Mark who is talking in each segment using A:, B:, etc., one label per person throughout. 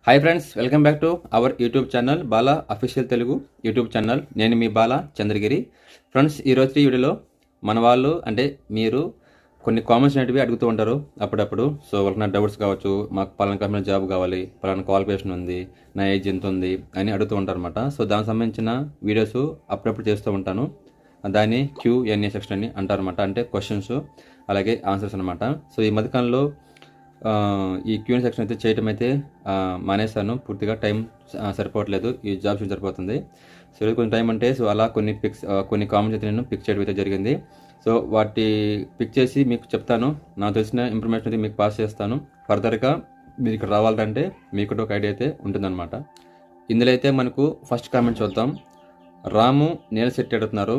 A: Hi friends, welcome back to our YouTube channel Bala official Telugu YouTube channel. నేను మీ Bala Chandragiri. Friends, ఈరోజు ఈ వీడియోలో మన వాళ్ళు అంటే మీరు కొన్ని కామెంట్స్ అనేటివి అడుగుతూ ఉంటారు అప్పుడప్పుడు. సో వాళ్ళకి నా డౌట్స్ కావచ్చు, మాకు పలానా కంపెనీ జాబ్ కావాలి, పలానా క్వాలిఫికేషన్ ఉంది, నా ఏజ్ ఎంత ఉంది అని అడుగుతూ ఉంటారు అనమాట. సో దానికి సంబంధించిన వీడియోస్ అప్పుడప్పుడు చేస్తూ ఉంటాను. దాన్ని Q&A సెక్షన్ అని అంటారనమాట. అంటే క్వశ్చన్స్ అలాగే ఆన్సర్స్ అనమాట. సో ఈ మధ్యకాలంలో ఈ Q&A సెక్షన్ అయితే చేయటం అయితే మానేశాను. పూర్తిగా టైం సరిపోవట్లేదు, ఈ జాబ్స్ సరిపోతుంది. సో కొంచెం టైం అంటే సో అలా కొన్ని కామెంట్స్ అయితే నేను పిక్ చేయడం అయితే జరిగింది. సో వాటి పిక్ చేసి మీకు చెప్తాను. నాకు తెలిసిన ఇన్ఫర్మేషన్ అయితే మీకు పాస్ చేస్తాను. ఫర్దర్గా మీరు ఇక్కడ రావాలంటే మీకు ఒక ఐడియా అయితే ఉంటుందన్నమాట. ఇందులో అయితే మనకు ఫస్ట్ కామెంట్ చూద్దాం. రాము నీలశెట్టి అడుగుతున్నారు,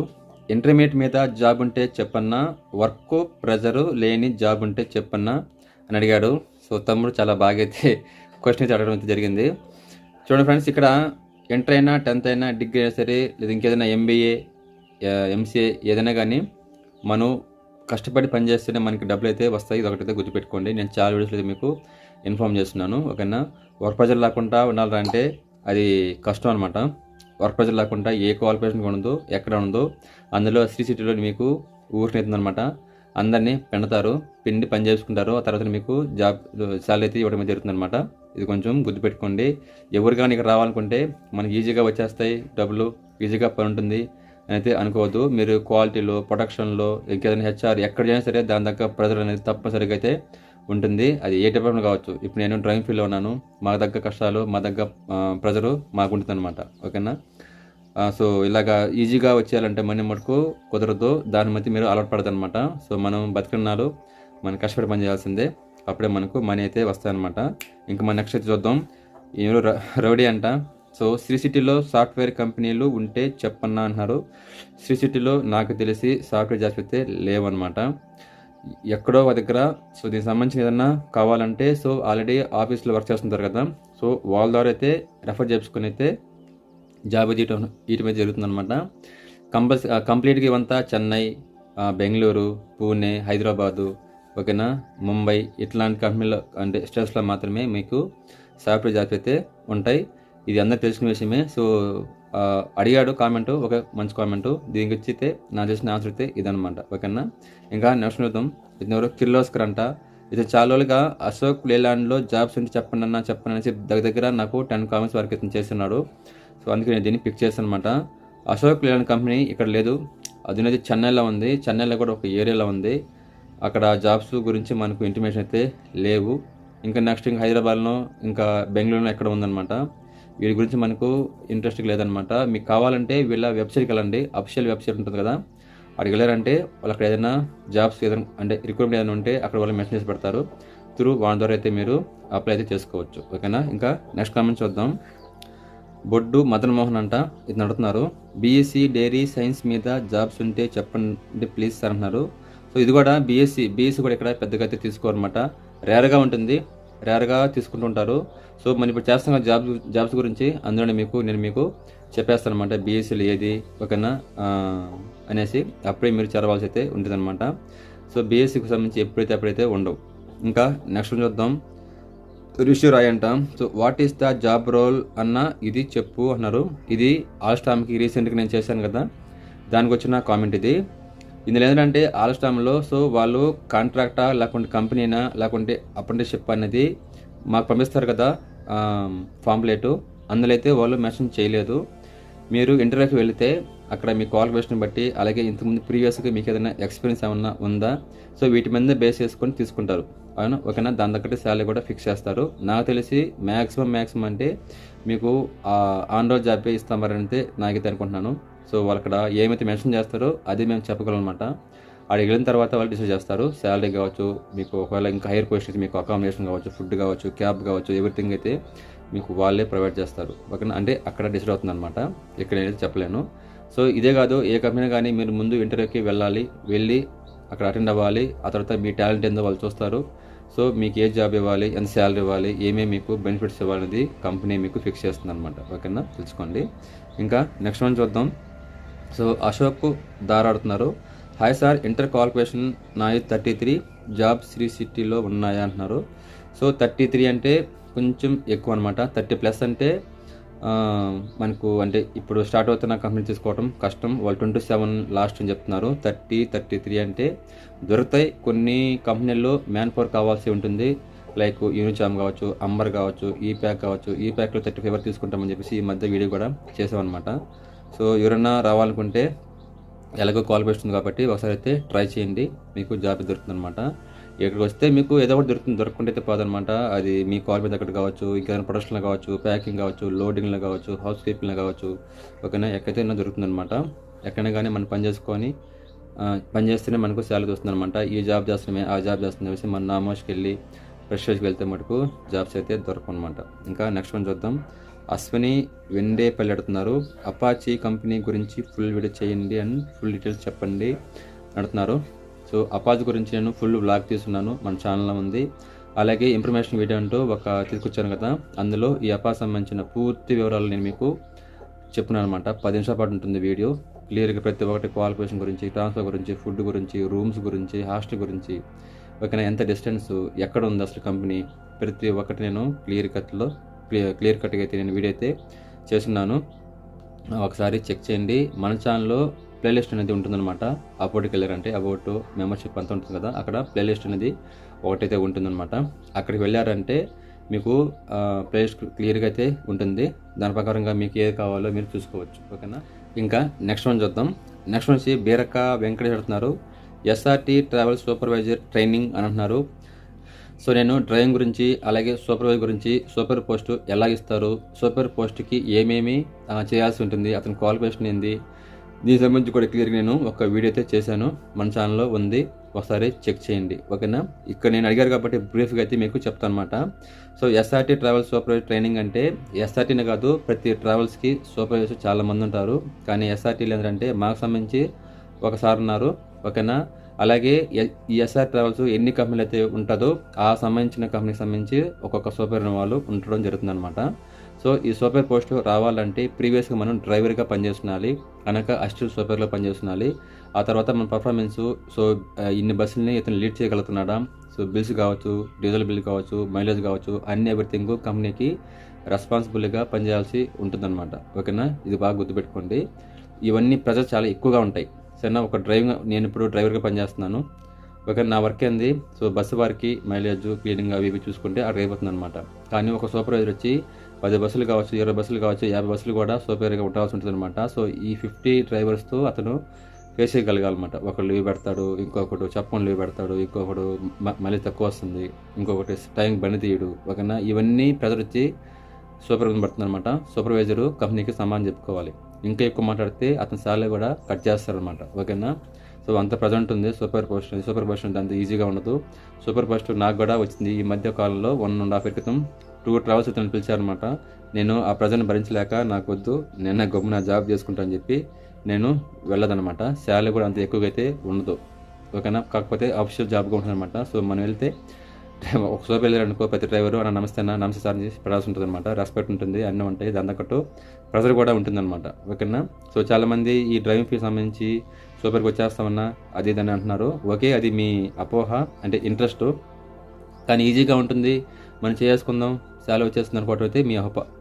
A: ఇంటర్మీడియట్ మీద జాబ్ ఉంటే చెప్పన్నా, వర్క్ ప్రెజరు లేని జాబ్ ఉంటే చెప్పన్నా అని అడిగాడు. సో తమ్ముడు చాలా బాగా అయితే క్వశ్చన్ అయితే అడగడం అయితే జరిగింది. చూడండి ఫ్రెండ్స్, ఇక్కడ ఇంటర్ అయినా 10th అయినా డిగ్రీ అయినా సరే, లేదా ఇంకేదైనా MBA MCA ఏదైనా కానీ మనం కష్టపడి పనిచేస్తేనే మనకి డబ్బులు అయితే వస్తాయి. ఇది ఒకటైతే గుర్తుపెట్టుకోండి. నేను చాలా వీడియోస్లో అయితే మీకు ఇన్ఫామ్ చేస్తున్నాను. ఓకేనా? వర్క్ ప్రెజర్ లేకుండా ఉండాలంటే అది కష్టం అనమాట. వర్క్ ప్రెజర్ లేకుండా ఏ క్వాలిఫికేషన్ ఉండదు, ఎక్కడ ఉండదు. అందులో సిటీలో మీకు ఊరినవుతుందనమాట. అందరినీ పిండి పని చేసుకుంటారు. ఆ తర్వాత మీకు జాబ్ శాలరీ అయితే ఇవ్వడం జరుగుతుందన్నమాట. ఇది కొంచెం గుర్తుపెట్టుకోండి. ఎవరు కానీ ఇక్కడ రావాలనుకుంటే మనకి ఈజీగా వచ్చేస్తాయి డబ్బులు, ఈజీగా పని ఉంటుంది అని అయితే అనుకోవద్దు. మీరు క్వాలిటీలో, ప్రొడక్షన్లో, ఇంకేదైనా HR ఎక్కడైనా సరే దాని దగ్గర ప్రెజర్ అనేది తప్పనిసరిగా అయితే ఉంటుంది. అది ఏ డిపార్ట్మెంట్ కావచ్చు. ఇప్పుడు నేను డ్రాయింగ్ ఫీల్డ్లో ఉన్నాను. మా దగ్గర కష్టాలు, మా దగ్గర ప్రెజరు మాకు ఉంటుంది అనమాట. ఓకేనా? సో ఇలాగా ఈజీగా వచ్చేయాలంటే మనీ మటుకు కుదరదు. దాని మధ్య మీరు అలవాటు పడదు అనమాట. సో మనం బతికినాలు మనం కష్టపడి పని చేయాల్సిందే. అప్పుడే మనకు మనీ అయితే వస్తాయన్నమాట. ఇంకా మన నెక్స్ట్ అయితే చూద్దాం. ఎవరు రౌడీ అంట. సో శ్రీ సిటీలో సాఫ్ట్వేర్ కంపెనీలు ఉంటే చెప్పన్నా అంటున్నారు. శ్రీ సిటీలో నాకు తెలిసి సాఫ్ట్వేర్ జాబ్స్ అయితే లేవన్నమాట. ఎక్కడో ఒక దగ్గర. సో దీనికి సంబంధించిన ఏదన్నా కావాలంటే సో ఆల్రెడీ ఆఫీస్లో వర్క్ చేస్తుంటారు కదా, సో వాళ్ళ ద్వారా అయితే రెఫర్ చేసుకుని అయితే జాబ్ ఇయటం అయితే జరుగుతుందన్నమాట. కంప్లీట్గా ఇవంతా చెన్నై, బెంగళూరు, పూణే, హైదరాబాదు, ఓకేనా, ముంబై ఇట్లాంటి కంపెనీలో అంటే స్టేట్స్లో మాత్రమే మీకు సాఫ్ట్వేర్ జాబ్స్ అయితే ఉంటాయి. ఇది అందరికి తెలిసిన విషయమే. సో అడిగాడు కామెంటు, ఒక మంచి కామెంటు. దీనికి వచ్చి అయితే నాకు తెలిసిన ఆన్సర్ అయితే ఇదనమాట. ఓకేనా? ఇంకా నెక్స్ట్ చూద్దాం. ఇది కిర్లోస్కర్ అంట. ఇది చాలా రోజులుగా అశోక్ లేలాండ్లో జాబ్స్ ఉంటే చెప్పండి అనేసి దగ్గర నాకు 10 కామెంట్స్ వరకు అయితే చేస్తున్నాడు. సో అందుకే నేను దీన్ని పిక్ చేస్తాను అనమాట. అశోక్ లేలాండ్ కంపెనీ ఇక్కడ లేదు. అది అనేది చెన్నైలో ఉంది. చెన్నైలో కూడా ఒక ఏరియాలో ఉంది. అక్కడ జాబ్స్ గురించి మనకు ఇంటిమేషన్ అయితే లేవు. ఇంకా నెక్స్ట్ ఇంకా హైదరాబాద్లో, ఇంకా బెంగళూరులో ఎక్కడ ఉందన్నమాట. వీటి గురించి మనకు ఇంట్రెస్ట్ లేదనమాట. మీకు కావాలంటే వీళ్ళ వెబ్సైట్కి వెళ్ళండి. అఫిషియల్ వెబ్సైట్ ఉంటుంది కదా, అక్కడికి వెళ్ళారంటే వాళ్ళు అక్కడ ఏదైనా జాబ్స్ ఏదైనా అంటే రిక్రూట్మెంట్ ఏదైనా ఉంటే అక్కడ వాళ్ళు మెన్షన్ చేసి పెడతారు. వాళ్ళ ద్వారా అయితే మీరు అప్లై అయితే చేసుకోవచ్చు. ఓకేనా? ఇంకా నెక్స్ట్ కామెంట్ చూద్దాం. బొడ్డు మదన్ మోహన్ అంట. ఇది నడుతున్నారు. BSc డైరీ సైన్స్ మీద జాబ్స్ ఉంటే చెప్పండి ప్లీజ్ సార్ అంటున్నారు. సో ఇది కూడా BSc కూడా ఇక్కడ పెద్దగా అయితే తీసుకోరన్నమాట. రేర్గా ఉంటుంది, రేర్గా తీసుకుంటుంటారు. సో మనం ఇప్పుడు చేస్తున్న జాబ్స్ గురించి అందులోనే నేను మీకు చెప్పేస్తాను అనమాట. BScలో ఏది ఓకేనా అనేసి అప్పుడే మీరు చేరవలసి అయితే ఉంటుందన్నమాట. సో BScకి సంబంధించి ఎప్పుడైతే ఉండవు. ఇంకా నెక్స్ట్ చూద్దాం. రిషి రాయ్ అంట. So what is the job role అన్న ఇది చెప్పు అన్నారు. ఇది ఆల్స్టామ్కి రీసెంట్గా నేను చేశాను కదా, దానికి వచ్చిన కామెంట్ ఇది. ఇందులో ఏంటంటే ఆల్స్టామ్లో సో వాళ్ళు కాంట్రాక్టా లేకుంటే కంపెనీనా లేకుంటే అప్రెంటిస్షిప్ అనేది మాకు పంపిస్తారు కదా ఫాంప్లెట్, అందులో అయితే వాళ్ళు మెన్షన్ చేయలేదు. మీరు ఇంటర్వ్యూకి వెళితే అక్కడ మీ క్వాలిఫికేషన్ బట్టి అలాగే ఇంతకుముందు ప్రీవియస్గా మీకు ఏదైనా ఎక్స్పీరియన్స్ ఏమన్నా ఉందా, సో వీటి మీద బేస్ చేసుకొని తీసుకుంటారు. అవునా? ఓకేనా? దాని తగ్గట్టు శాలరీ కూడా ఫిక్స్ చేస్తారు. నాకు తెలిసి మ్యాక్సిమం అంటే మీకు ఆన్ రోడ్ జాబే ఇస్తామరంటే నాకైతే అనుకుంటున్నాను. సో వాళ్ళు అక్కడ ఏమైతే మెన్షన్ చేస్తారో అది మేము చెప్పగలం అనమాట. అక్కడికి వెళ్ళిన తర్వాత వాళ్ళు డిసైడ్ చేస్తారు. శాలరీ కావచ్చు, మీకు ఒకవేళ ఇంకా హైయర్ పొజిషన్ మీకు అకామిడేషన్ కావచ్చు, ఫుడ్ కావచ్చు, క్యాబ్ కావచ్చు, ఎవ్రీథింగ్ అయితే మీకు వాళ్ళే ప్రొవైడ్ చేస్తారు. ఓకేనా? అంటే అక్కడ డిసైడ్ అవుతుంది అనమాట. ఇక్కడ నేనైతే చెప్పలేను. సో ఇదే కాదు, ఏ కంపెనీ కానీ మీరు ముందు ఇంటర్వ్యూకి వెళ్ళి అక్కడ అటెండ్ అవ్వాలి. ఆ తర్వాత మీ టాలెంట్ ఏందో వాళ్ళు చూస్తారు. సో మీకు ఏ జాబ్ ఇవ్వాలి, ఎంత శాలరీ ఇవ్వాలి, ఏమేమి మీకు బెనిఫిట్స్ ఇవ్వాలనేది కంపెనీ మీకు ఫిక్స్ చేస్తుంది అనమాట. ఓకేనా? తెలుసుకోండి. ఇంకా నెక్స్ట్ వన్ చూద్దాం. సో అశోక్ దారాడుతున్నారు. హాయ్ సార్, ఇంటర్ క్వాలిఫికేషన్ నాది 33, జాబ్ శ్రీ సిటీలో ఉన్నాయా అంటున్నారు. సో 33 అంటే కొంచెం ఎక్కువ అనమాట. 30+ అంటే మనకు అంటే ఇప్పుడు స్టార్ట్ అవుతున్న కంపెనీ తీసుకోవడం కష్టం. వాళ్ళు 27 లాస్ట్ అని చెప్తున్నారు. 30, 33 అంటే దొరుకుతాయి. కొన్ని కంపెనీల్లో మ్యాన్ పవర్ కావాల్సి ఉంటుంది. లైక్ యూనిచామ్ కావచ్చు, అంబర్ కావచ్చు, ఈ ప్యాక్ కావచ్చు. ఈ ప్యాక్లో 35 తీసుకుంటామని చెప్పేసి ఈ మధ్య వీడియో కూడా చేసామన్నమాట. సో ఎవరైనా రావాలనుకుంటే ఎలాగో క్వాలిఫికేషన్ ఉంది కాబట్టి ఒకసారి అయితే ట్రై చేయండి, మీకు జాబ్ దొరుకుతుందన్నమాట. ఇక్కడికి వస్తే మీకు ఏదో ఒకటి దొరుకుతుంది, దొరకకుండా అయితే పోదనమాట. అది మీ క్వాలిఫై దగ్గర కావచ్చు, ఇంకేదైనా ప్రొడక్షన్లో కావచ్చు, ప్యాకింగ్ కావచ్చు, లోడింగ్లో కావచ్చు, హౌస్ కీపింగ్లో కావచ్చు, ఓకేనా, ఎక్కడైతే దొరుకుతుందన్నమాట. ఎక్కడైనా కానీ మనం పని చేసుకొని పని చేస్తేనే మనకు శాలరీ వస్తుందన్నమాట. ఈ జాబ్ చేస్తున్నామే, ఆ జాబ్ చేస్తున్న వేసి మన నామోష్కి వెళ్ళి ఫ్రెషర్స్కి వెళ్తే మటుకు జాబ్స్ అయితే దొరకనమాట. ఇంకా నెక్స్ట్ వన్ చూద్దాం. అశ్విని వెండే పెళ్ళెడుతున్నారు. అపాచీ కంపెనీ గురించి ఫుల్ వీడియో చేయండి అండ్ ఫుల్ డీటెయిల్స్ చెప్పండి అడుగుతున్నారు. సో అపాచీ గురించి నేను ఫుల్ వ్లాగ్ తీసుకున్నాను, మన ఛానల్లో ఉంది. అలాగే ఇన్ఫర్మేషన్ వీడియో అంటూ ఒక తీసుకొచ్చాను కదా, అందులో ఈ అపాచీ సంబంధించిన పూర్తి వివరాలు నేను మీకు చెప్పున్నాను అనమాట. 10 నిమిషాల పాటు ఉంటుంది వీడియో. క్లియర్గా ప్రతి ఒక్కటి క్వాలిఫికేషన్ గురించి, ట్రాన్స్ఫర్ గురించి, ఫుడ్ గురించి, రూమ్స్ గురించి, హాస్టల్ గురించి, ఓకేనా, ఎంత డిస్టెన్స్, ఎక్కడ ఉంది అసలు కంపెనీ, ప్రతి ఒక్కటి నేను క్లియర్ కట్గా అయితే నేను వీడియో అయితే చేస్తున్నాను. ఒకసారి చెక్ చేయండి. మన ఛానల్లో ప్లేలిస్ట్ అనేది ఉంటుందన్నమాట. అబౌట్కి వెళ్ళారంటే అబౌట్ మెంబర్షిప్ అంతా ఉంటుంది కదా, అక్కడ ప్లేలిస్ట్ అనేది ఒకటైతే ఉంటుందన్నమాట. అక్కడికి వెళ్ళారంటే మీకు ప్లేలిస్ట్ క్లియర్గా అయితే ఉంటుంది. దాని ప్రకారంగా మీకు ఏది కావాలో మీరు చూసుకోవచ్చు, ఓకేనా. ఇంకా నెక్స్ట్ వన్ చూద్దాం. నెక్స్ట్ వచ్చి బీరక్క వెంకటేష్ అడుగుతున్నారు. ఎస్ఆర్టీ ట్రావెల్ సూపర్వైజర్ ట్రైనింగ్ అని అంటున్నారు. సో నేను డ్రైవింగ్ గురించి, అలాగే సూపర్వైజర్ గురించి, సూపర్ పోస్ట్ ఎలా ఇస్తారు, సూపర్ పోస్ట్కి ఏమేమి చేయాల్సి ఉంటుంది, అతని క్వాలిఫికేషన్ ఏంది, దీనికి సంబంధించి కూడా క్లియర్గా నేను ఒక వీడియో అయితే చేశాను, మన ఛానల్లో ఉంది, ఒకసారి చెక్ చేయండి, ఓకేనా. ఇక్కడ నేను అడిగారు కాబట్టి బ్రీఫ్గా అయితే మీకు చెప్తాను అనమాట. So SRT travel supervisor training అంటే ఎస్ఆర్టీనే కాదు, ప్రతి ట్రావెల్స్కి సూపర్వైజర్ చాలా మంది ఉంటారు. కానీ ఎస్ఆర్టీలు ఏంటంటే మాకు సంబంధించి ఒకసారి ఉన్నారు, ఓకేనా. అలాగే ఈ ఎస్ఆర్ ట్రావెల్స్ ఎన్ని కంపెనీలు అయితే ఉంటుందో ఆ సంబంధించిన కంపెనీకి సంబంధించి ఒక్కొక్క సూపర్ వాళ్ళు ఉండడం జరుగుతుందన్నమాట. సో ఈ సూపర్ పోస్ట్ రావాలంటే ప్రీవియస్గా మనం డ్రైవర్గా పనిచేస్తున్నాలి, కనుక అసిస్టెంట్ సూపర్లో పనిచేస్తున్నాలి. ఆ తర్వాత మన పర్ఫార్మెన్స్, సో ఇన్ని బస్సులని ఇతను లీడ్ చేయగలుగుతున్నాడా, సో బిల్స్ కావచ్చు, డీజిల్ బిల్ కావచ్చు, మైలేజ్ కావచ్చు, అన్ని ఎవ్రీథింగ్ కంపెనీకి రెస్పాన్సిబుల్గా పనిచేయాల్సి ఉంటుందన్నమాట, ఓకేనా. ఇది బాగా గుర్తుపెట్టుకోండి. ఇవన్నీ ప్రెజర్ చాలా ఎక్కువగా ఉంటాయి, సరేనా. ఒక నేను ఇప్పుడు డ్రైవర్గా పనిచేస్తున్నాను, ఓకే. నా వర్క్ ఏంది, సో బస్సు వారికి మైలేజ్, క్లీనింగ్ అవి ఇవి చూసుకుంటే అక్కడ అయిపోతుంది అనమాట. కానీ ఒక సూపర్వైజర్ వచ్చి 10 బస్సులు కావచ్చు, 20 బస్సులు కావచ్చు, 50 బస్సులు కూడా సూపర్గా ఉండాల్సి ఉంటుంది అనమాట. సో ఈ 50 డ్రైవర్స్తో అతను ఫేస్ చేయగలగాలన్నమాట. ఒకడు లీవ్ పెడతాడు, ఇంకొకడు చెప్పని లీవ్ పెడతాడు, ఇంకొకడు మళ్ళీ తక్కువ వస్తుంది, ఇంకొకటి టైం బండి తీయడు, ఓకేనా. ఇవన్నీ ప్రెజర్ వచ్చి సూపర్వైజర్ పడుతుంది అనమాట. సూపర్వైజరు కంపెనీకి సమానం చెప్పుకోవాలి. ఇంకా ఎక్కువ మాట్లాడితే అతని శాలరీ కూడా కట్ చేస్తారనమాట, ఓకేనా. సో అంత ప్రజెంట్ ఉంది సూపర్ పోస్ట్ అంత ఈజీగా ఉండదు. సూపర్ పోస్ట్ నాకు కూడా వచ్చింది ఈ మధ్య కాలంలో 1.5 year క్రితం. 2 ట్రావెల్స్ ఇతను పిలిచారనమాట. నేను ఆ ప్రజెంట్ భరించలేక నాకు వద్దు, నేను గమ్మున జాబ్ చేసుకుంటాను చెప్పి నేను వెళ్ళదనమాట. శాలరీ కూడా అంత ఎక్కువగా అయితే ఉండదు, ఓకేనా. కాకపోతే ఆఫీషియల్ జాబ్గా ఉంటుందన్నమాట. సో మనం వెళ్తే ఒక సోపు వెళ్ళారనుకో, ప్రతి డ్రైవరు అన్న నమస్తే అన్న, నమస్తే సార్ చేసి పడాల్సి ఉంటుంది అనమాట. రెస్పెక్ట్ ఉంటుంది, అన్నీ ఉంటాయి, దాని తగ్గట్టు ప్రెజర్ కూడా ఉంటుందన్నమాట, ఓకేనా. సో చాలామంది ఈ డ్రైవింగ్ ఫీ సంబంధించి సూపర్కి వచ్చేస్తామన్నా అది ఇదని అంటున్నారు. ఓకే, అది మీ అపోహ, అంటే ఇంట్రెస్ట్, కానీ ఈజీగా ఉంటుంది, మనం చేసుకుందాం, శాలరీ వచ్చేస్తుంది అనుకోవటం అయితే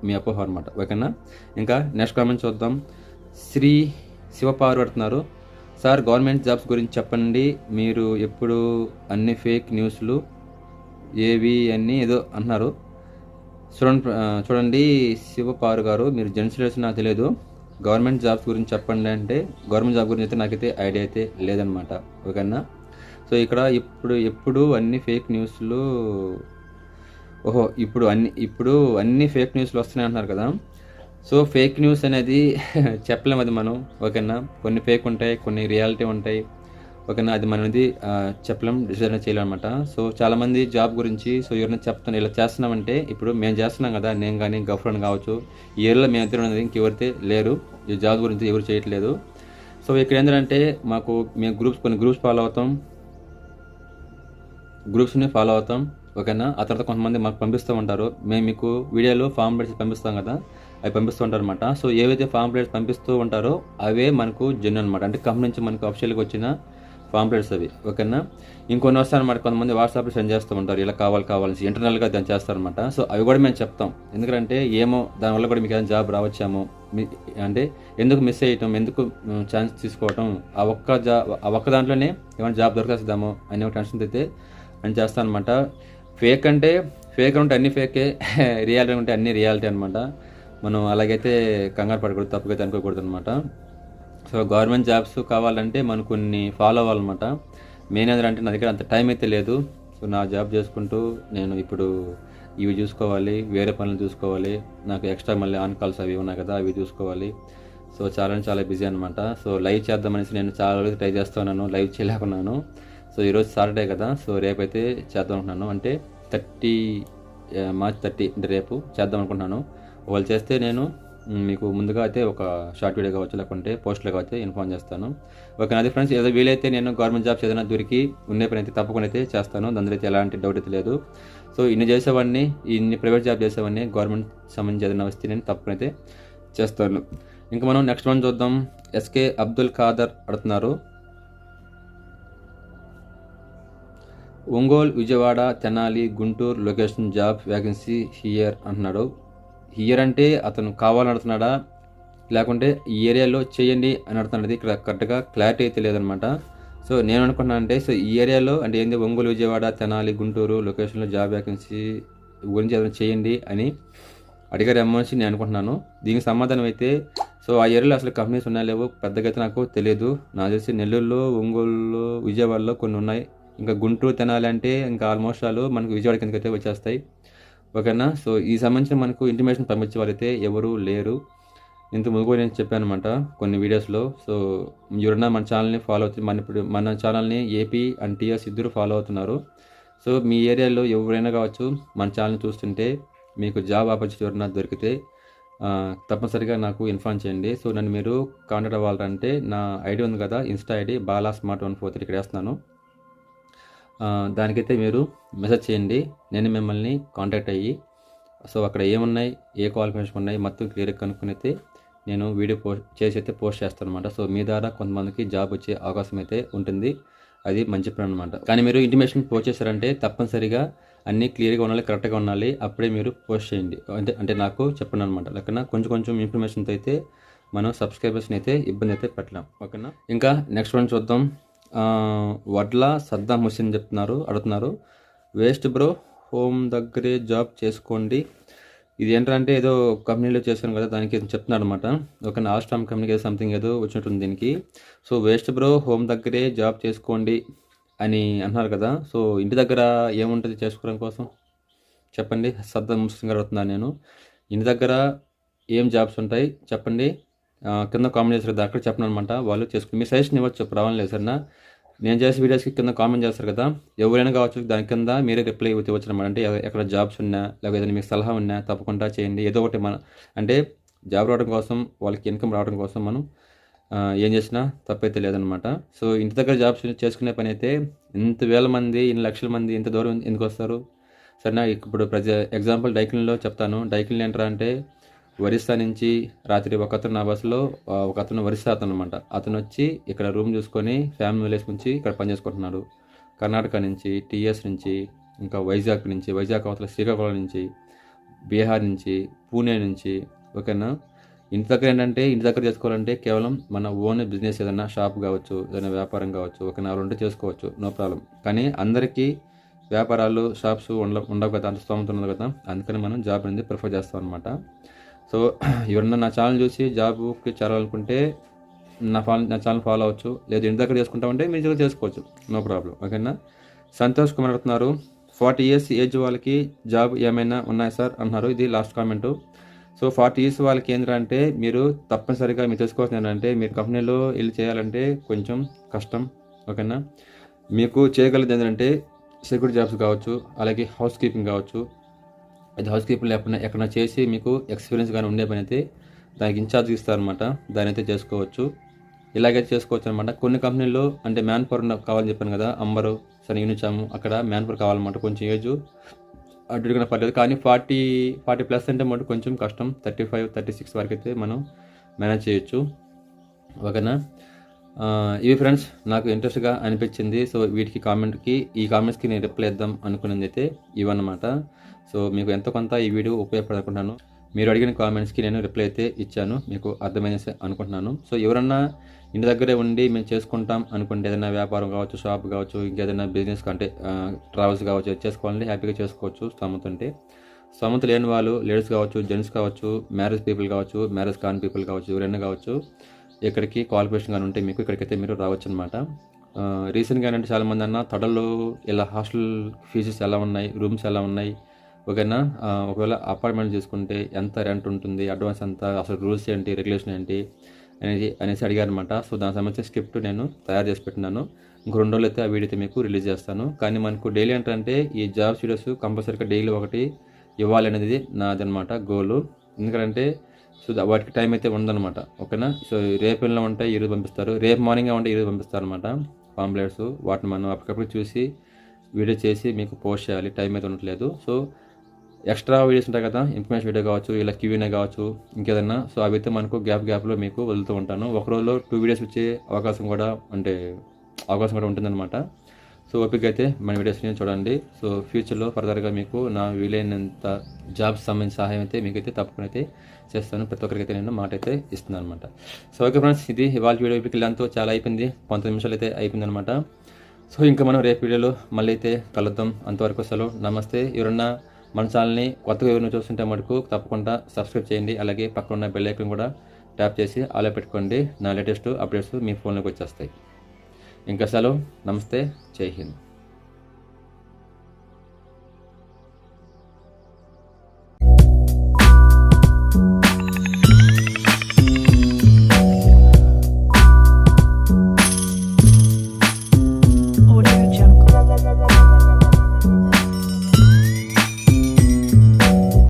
A: మీ అపోహ అనమాట, ఓకేనా. ఇంకా నెక్స్ట్ కామెంట్ చూద్దాం. శ్రీ శివపారు పెడుతున్నారు. సార్ గవర్నమెంట్ జాబ్స్ గురించి చెప్పండి, మీరు ఎప్పుడు అన్ని ఫేక్ న్యూస్లు ఏవి అన్నీ ఏదో అంటున్నారు. చూడండి శివపారు గారు, మీరు జెంట్స్ లీడర్స్ నాకు తెలియదు, గవర్నమెంట్ జాబ్స్ గురించి చెప్పండి అంటే గవర్నమెంట్ జాబ్ గురించి అయితే నాకైతే ఐడియా అయితే లేదనమాట, ఓకేనా. సో ఇక్కడ ఎప్పుడు అన్ని ఫేక్ న్యూస్లు, ఇప్పుడు అన్ని ఫేక్ న్యూస్లు వస్తున్నాయి అంటున్నారు కదా. సో ఫేక్ న్యూస్ అనేది చెప్పలేము, అది మనం, ఓకేనా. కొన్ని ఫేక్ ఉంటాయి, కొన్ని రియాలిటీ ఉంటాయి, ఓకేనా. అది మనం ఇది చెప్పలేం, డిసైడ్ చేయాలన్నమాట. సో చాలామంది జాబ్ గురించి, సో ఎవరైనా చెప్తాను ఇలా చేస్తున్నామంటే, ఇప్పుడు మేము చేస్తున్నాం కదా, నేను కానీ గఫ్రెండ్ కావచ్చు, ఈ ఏరియాలో మేము ఇద్దరు అనేది ఇంకెవరితే లేరు, ఈ జాబ్ గురించి ఎవరు చేయట్లేదు. సో ఇక్కడ ఏంటంటే మేము కొన్ని గ్రూప్స్ ఫాలో అవుతాం, గ్రూప్స్ని ఫాలో అవుతాం, ఓకేనా. ఆ తర్వాత కొంతమంది మాకు పంపిస్తూ ఉంటారు, మేము మీకు వీడియోలో ఫామ్ ప్లేట్స్ పంపిస్తాం కదా, అవి పంపిస్తూ ఉంటారు అనమాట. సో ఏవైతే ఫామ్ ప్లేట్స్ పంపిస్తూ ఉంటారో అవే మనకు జెన్యూన్ అనమాట, అంటే కంపెనీ నుంచి మనకు అఫిషియల్గా వచ్చిన పాంప్లెట్స్ అవి, ఓకేనా. ఇంకొన్ని వస్తాయన్నమాట, కొంతమంది వాట్సాప్లో సెండ్ చేస్తూ ఉంటారు, ఇలా కావాల్సి ఇంటర్నల్గా దాన్ని చేస్తారనమాట. సో అవి కూడా మేము చెప్తాం, ఎందుకంటే ఏమో దానివల్ల కూడా మీకు ఏదైనా జాబ్ రావచ్చామో, అంటే ఎందుకు మిస్ అయ్యటం, ఎందుకు ఛాన్స్ తీసుకోవటం, ఆ ఒక్క దాంట్లోనే ఏమైనా జాబ్ దొరికేస్తామో అనే ఒక టెన్షన్ అయితే అని చేస్తాను అనమాట. ఫేక్ ఉంటే అన్ని ఫేకే, రియాలిటీ ఉంటే అన్ని రియాలిటీ అనమాట. మనం అలాగైతే కంగారు పడకూడదు, తప్పుకైతే అనుకోకూడదు అనమాట. సో గవర్నమెంట్ జాబ్స్ కావాలంటే మనం కొన్ని ఫాలో అవ్వాలన్నమాట. మెయిన్ ఏంటంటే నా దగ్గర అంత టైం అయితే లేదు. సో నా జాబ్ చేసుకుంటూ నేను ఇప్పుడు ఇవి చూసుకోవాలి, వేరే పనులు చూసుకోవాలి, నాకు ఎక్స్ట్రా మళ్ళీ ఆన్ కాల్స్ అవి ఉన్నాయి కదా, అవి చూసుకోవాలి. సో చాలా బిజీ అనమాట. సో లైవ్ చేద్దామనేసి నేను చాలా రోజులు ట్రై చేస్తున్నాను, లైవ్ చేయలేకున్నాను. సో ఈరోజు సాటర్డే కదా, సో రేపైతే చేద్దాం అనుకుంటున్నాను. అంటే మార్చ్ 30 అంటే రేపు చేద్దాం అనుకుంటున్నాను. వాళ్ళు చేస్తే నేను మీకు ముందుగా అయితే ఒక షార్ట్ వీడియో కావచ్చు, లేకుంటే పోస్ట్లో కావచ్చు ఇన్ఫార్మ్ చేస్తాను. ఓకే అది ఫ్రెండ్స్, ఏదో వీలైతే నేను గవర్నమెంట్ జాబ్స్ ఏదైనా దొరికి ఉండే పని అయితే తప్పకుండా అయితే చేస్తాను, దానిలో అయితే ఎలాంటి డౌట్ అయితే లేదు. సో ఇన్ని ప్రైవేట్ జాబ్ చేసేవాడిని, గవర్నమెంట్ సంబంధించి ఏదైనా వస్తే నేను తప్పకుండా అయితే చేస్తాను. ఇంకా మనం నెక్స్ట్ వన్ చూద్దాం. ఎస్కే అబ్దుల్ ఖాదర్ అడుగుతున్నారు, Ongole, Vijayawada, Tenali, Guntur location job vacancy here అంటున్నాడు. హియర్ అంటే అతను కావాలని అడుగుతున్నాడా, లేకుంటే ఈ ఏరియాలో చేయండి అని అడుగుతున్నది. ఇక్కడ కరెక్ట్గా క్లారిటీ అయితే లేదనమాట. సో నేను అనుకున్నాను అంటే, సో ఈ ఏరియాలో అంటే ఏంది, ఒంగోలు, విజయవాడ, తెనాలి, గుంటూరు లొకేషన్లో జాబ్ వ్యాకెన్సీ గురించి ఏదైనా చేయండి అని అడిగారు అమ్మేసి నేను అనుకుంటున్నాను. దీనికి సమాధానం అయితే, సో ఆ ఏరియాలో అసలు కంపెనీస్ ఉన్నాయో లేవో పెద్దగా అయితే నాకు తెలియదు. నాకు తెలిసి నెల్లూరులో, ఒంగోలులో, విజయవాడలో కొన్ని ఉన్నాయి. ఇంకా గుంటూరు, తెనాలి అంటే ఇంకా ఆల్మోస్ట్ వాళ్ళు మనకు విజయవాడ కిందకైతే వచ్చేస్తాయి, ఓకేనా. సో ఈ సంబంధించిన మనకు ఇంటిమేషన్ పంపించే వారైతే ఎవరు లేరు. ఇంత ముందు నేను చెప్పాను అనమాట కొన్ని వీడియోస్లో. సో ఎవరన్నా మన ఛానల్ని ఫాలో అవుతుంది, మన ఛానల్ని ఏపీ అండ్ టీఎస్ ఇద్దరు ఫాలో అవుతున్నారు. సో మీ ఏరియాలో ఎవరైనా కావచ్చు మన ఛానల్ని చూస్తుంటే మీకు జాబ్ ఆపర్చునిటీ ఎవరైనా దొరికితే తప్పనిసరిగా నాకు ఇన్ఫార్మ్ చేయండి. సో నన్ను మీరు కాంటాక్ట్ అవ్వాలంటే నా ఐడి ఉంది కదా, ఇన్స్టా ఐడి బాలా స్మార్ట్ 143 ఇక్కడ వేస్తున్నాను. దానికైతే మీరు మెసేజ్ చేయండి, నేను మిమ్మల్ని కాంటాక్ట్ అయ్యి సో అక్కడ ఏమున్నాయి, ఏ క్వాలిఫికేషన్ ఉన్నాయి మొత్తం క్లియర్గా కనుక్కొని అయితే నేను వీడియో పోస్ట్ చేస్తాను అనమాట. సో మీ ద్వారా కొంతమందికి జాబ్ వచ్చే అవకాశం అయితే ఉంటుంది, అది మంచి పని అనమాట. కానీ మీరు ఇంటిమేషన్ పోస్ట్ చేశారంటే తప్పనిసరిగా అన్నీ క్లియర్గా ఉండాలి, కరెక్ట్గా ఉండాలి, అప్పుడే మీరు పోస్ట్ చేయండి. అంటే నాకు చెప్పండి అనమాట. లేకన్నా కొంచెం ఇన్ఫర్మేషన్తో అయితే మనం సబ్స్క్రైబర్స్ని అయితే ఇబ్బంది అయితే పెట్టలేం, ఓకేనా. ఇంకా నెక్స్ట్ వన్ చూద్దాం. వడ్ల సద్దాం హుస్సేన్ అడుగుతున్నారు, వేస్ట్ బ్రో, హోమ్ దగ్గరే జాబ్ చేసుకోండి. ఇది ఏంటంటే ఏదో కంపెనీలో చేశాను కదా, దానికి చెప్తున్నాడు అనమాట. ఒక ఆల్స్టామ్ కంపెనీకి సంథింగ్ ఏదో వచ్చినట్టుంది దీనికి. సో వేస్ట్ బ్రో, హోమ్ దగ్గరే జాబ్ చేసుకోండి అని అంటున్నారు కదా. సో ఇంటి దగ్గర ఏముంటుంది చేసుకోవడం కోసం చెప్పండి, సద్దాం హుస్సేన్ గారు అడుగుతున్నాను నేను. ఇంటి దగ్గర ఏం జాబ్స్ ఉంటాయి చెప్పండి, కింద కామెంట్ చేస్తారు కదా, అక్కడ చెప్పను అనమాట. వాళ్ళు చేసుకుని మీ సజెషన్ ఇవ్వచ్చు, రావాలి లేదు సరేనా. నేను చేసే వీడియోస్కి కింద కామెంట్ చేస్తారు కదా, ఎవరైనా కావచ్చు, దాని కింద మీరే రిప్లై ఇవ్వచ్చు అనమాట. అంటే ఎక్కడ జాబ్స్ ఉన్నా లేకపోతే ఏదైనా మీకు సలహా ఉన్నా తప్పకుండా చేయండి. ఏదో ఒకటి అంటే జాబ్ రావడం కోసం, వాళ్ళకి ఇన్కమ్ రావడం కోసం మనం ఏం చేసినా తప్పైతే లేదనమాట. సో ఇంటి దగ్గర జాబ్స్ చేసుకునే పని అయితే ఇంత వేల మంది, ఇన్ని లక్షల మంది ఇంత దూరం ఎందుకు వస్తారు సరేనా. ఇప్పుడు ఎగ్జాంపుల్ డైకిన్లో చెప్తాను. డైకిన్ ఏంటరా అంటే ఒరిస్సా నుంచి రాత్రి నా బస్సులో ఒక అతను ఒరిస్సా అనమాట. అతను వచ్చి ఇక్కడ రూమ్ చూసుకొని ఫ్యామిలీ విలేజ్ నుంచి ఇక్కడ పనిచేసుకుంటున్నాడు. కర్ణాటక నుంచి, టీఎస్ నుంచి, ఇంకా వైజాగ్ అవతల శ్రీకాకుళం నుంచి, బీహార్ నుంచి, పూణే నుంచి, ఓకేనా. ఇంటి దగ్గర చేసుకోవాలంటే కేవలం మన ఓన్ బిజినెస్ ఏదైనా షాప్ కావచ్చు, ఏదైనా వ్యాపారం కావచ్చు, ఓకేనా, ఉంటే చేసుకోవచ్చు, నో ప్రాబ్లం. కానీ అందరికీ వ్యాపారాలు, షాప్స్ ఉండవు కదా, అంత స్తోమత ఉన్నది కదా, అందుకని మనం జాబ్ అనేది ప్రిఫర్ చేస్తాం అనమాట. సో ఎవరన్నా నా ఛానల్ చూసి జాబ్కి చేరాలనుకుంటే నా ఛానల్ ఫాలో అవ్వచ్చు, లేదు ఇంటి దగ్గర చేసుకుంటామంటే మీరు దగ్గర చేసుకోవచ్చు, నో ప్రాబ్లం, ఓకేనా. సంతోష్ కుమార్ అడుగుతున్నారు, 40 years ఏజ్ వాళ్ళకి జాబ్ ఏమైనా ఉన్నాయి సార్ అన్నారు. ఇది లాస్ట్ కామెంటు. సో 40 years వాళ్ళకి ఏంటంటే మీరు తప్పనిసరిగా మీరు తెలుసుకోవాల్సింది ఏంటంటే, మీరు కంపెనీలో వెళ్ళి చేయాలంటే కొంచెం కష్టం, ఓకేనా. మీకు చేయగలిగేది ఏంటంటే సెక్యూరిటీ జాబ్స్ కావచ్చు, అలాగే హౌస్ కీపింగ్ కావచ్చు. అది హౌస్ కీపింగ్ లేకుండా ఎక్కడైనా చేసి మీకు ఎక్స్పీరియన్స్ కానీ ఉండే పని అయితే దానికి ఇన్ఛార్జ్ ఇస్తారనమాట, దాని అయితే చేసుకోవచ్చు. ఇలాగైతే చేసుకోవచ్చు అనమాట. కొన్ని కంపెనీల్లో అంటే మ్యాన్ పవర్ కావాలని చెప్పాను కదా, అంబరు, సరే యూనిచాము, అక్కడ మ్యాన్ పవర్ కావాలన్నమాట. కొంచెం ఏజ్ అడ్డుగా పర్లేదు, కానీ 40+ అంటే మటు కొంచెం కష్టం. 35, 36 వరకు అయితే మనం మేనేజ్ చేయొచ్చు, ఓకేనా. ఇవి ఫ్రెండ్స్ నాకు ఇంట్రెస్ట్గా అనిపించింది. సో వీటికి ఈ కామెంట్స్కి నేను రిప్లై ఇద్దాం అనుకున్నది అయితే ఇవన్నమాట. సో మీకు ఎంతో కొంత ఈ వీడియో ఉపయోగపడుకుంటున్నాను. మీరు అడిగిన కామెంట్స్కి నేను రిప్లై అయితే ఇచ్చాను, మీకు అర్థమైంది అనుకుంటున్నాను. సో ఎవరన్నా ఇంటి దగ్గరే ఉండి మేము చేసుకుంటాం అనుకుంటే ఏదైనా వ్యాపారం కావచ్చు, షాప్ కావచ్చు, ఇంకేదైనా బిజినెస్ అంటే ట్రావెల్స్ కావచ్చు, చేసుకోవాలంటే హ్యాపీగా చేసుకోవచ్చు స్తోమత ఉంటే. స్తోమత లేని వాళ్ళు లేడీస్ కావచ్చు, జెంట్స్ కావచ్చు, మ్యారేజ్ పీపుల్ కావచ్చు, మ్యారేజ్ కాని పీపుల్ కావచ్చు, ఎవరైనా కావచ్చు, ఇక్కడికి క్వాలిఫికేషన్ కానీ ఉంటే మీకు ఇక్కడికైతే మీరు రావచ్చు అనమాట. రీసెంట్గా ఏంటంటే చాలామంది అన్న తడల్లో ఇలా హాస్టల్ ఫీజెస్ ఎలా ఉన్నాయి, రూమ్స్ ఎలా ఉన్నాయి, ఓకేనా, ఒకవేళ అపార్ట్మెంట్ తీసుకుంటే ఎంత రెంట్ ఉంటుంది, అడ్వాన్స్ ఎంత, అసలు రూల్స్ ఏంటి, రెగ్యులేషన్ ఏంటి అనేసి అడిగారు అనమాట. సో దానికి సంబంధించిన స్క్రిప్ట్ నేను తయారు చేసి పెట్టినాను. ఇంకో 2 రోజులు అయితే ఆ వీడియో అయితే మీకు రిలీజ్ చేస్తాను. కానీ మనకు డైలీ ఏంటంటే ఈ జాబ్స్ వీడియోస్ కంపల్సరీగా డైలీ ఒకటి ఇవ్వాలి అనేది నాదనమాట గోలు. ఎందుకంటే సో వాటికి టైం అయితే ఉండదనమాట, ఓకేనా. సో రేపు వెళ్ళినా ఉంటే ఈరోజు పంపిస్తారు, రేపు మార్నింగ్ ఉంటే ఈరోజు పంపిస్తారు అనమాట పాంప్లెట్స్. వాటిని మనం అప్పటికప్పుడు చూసి వీడియో చేసి మీకు పోస్ట్ చేయాలి, టైం అయితే ఉండట్లేదు. సో ఎక్స్ట్రా వీడియోస్ ఉంటాయి కదా, ఇన్ఫర్మేషన్ వీడియో కావచ్చు, ఇలా క్యూనే కావచ్చు, ఇంకేదన్నా. సో అవి అయితే మనకు గ్యాప్లో మీకు వదులుతూ ఉంటాను. ఒక రోజులో 2 వీడియోస్ వచ్చే అవకాశం కూడా ఉంటుందన్నమాట. సో ఓపిక అయితే మన వీడియోస్ని చూడండి. సో ఫ్యూచర్లో ఫర్దర్గా మీకు నా వీలైనంత జాబ్స్ సంబంధించిన సహాయం అయితే మీకైతే తప్పకుండా అయితే చేస్తాను. ప్రతి ఒక్కరికైతే నేను మాట అయితే ఇస్తున్నాను అనమాట. సో ఓకే ఫ్రెండ్స్, ఇది ఇవాళ వీడియో వీళ్ళంతా చాలా అయిపోయింది, 19 నిమిషాలు అయితే అయిపోయింది అనమాట. సో ఇంకా మనం రేపు వీడియోలో మళ్ళీ అయితే కలుద్దాం. అంతవరకు సెలవు, నమస్తే. ఎవరన్నా మన ఛానల్ని కొత్తగా ఎవరైనా చూస్తుంటే మటుకు తప్పకుండా సబ్స్క్రైబ్ చేయండి. అలాగే పక్కన ఉన్న బెల్ ఐకాన్ కూడా ట్యాప్ చేసి ఆలో పెట్టుకోండి. నా లేటెస్ట్ అప్డేట్స్ మీ ఫోన్లోకి వచ్చేస్తాయి. ఇంకా సెలవు, నమస్తే, జై హింద్.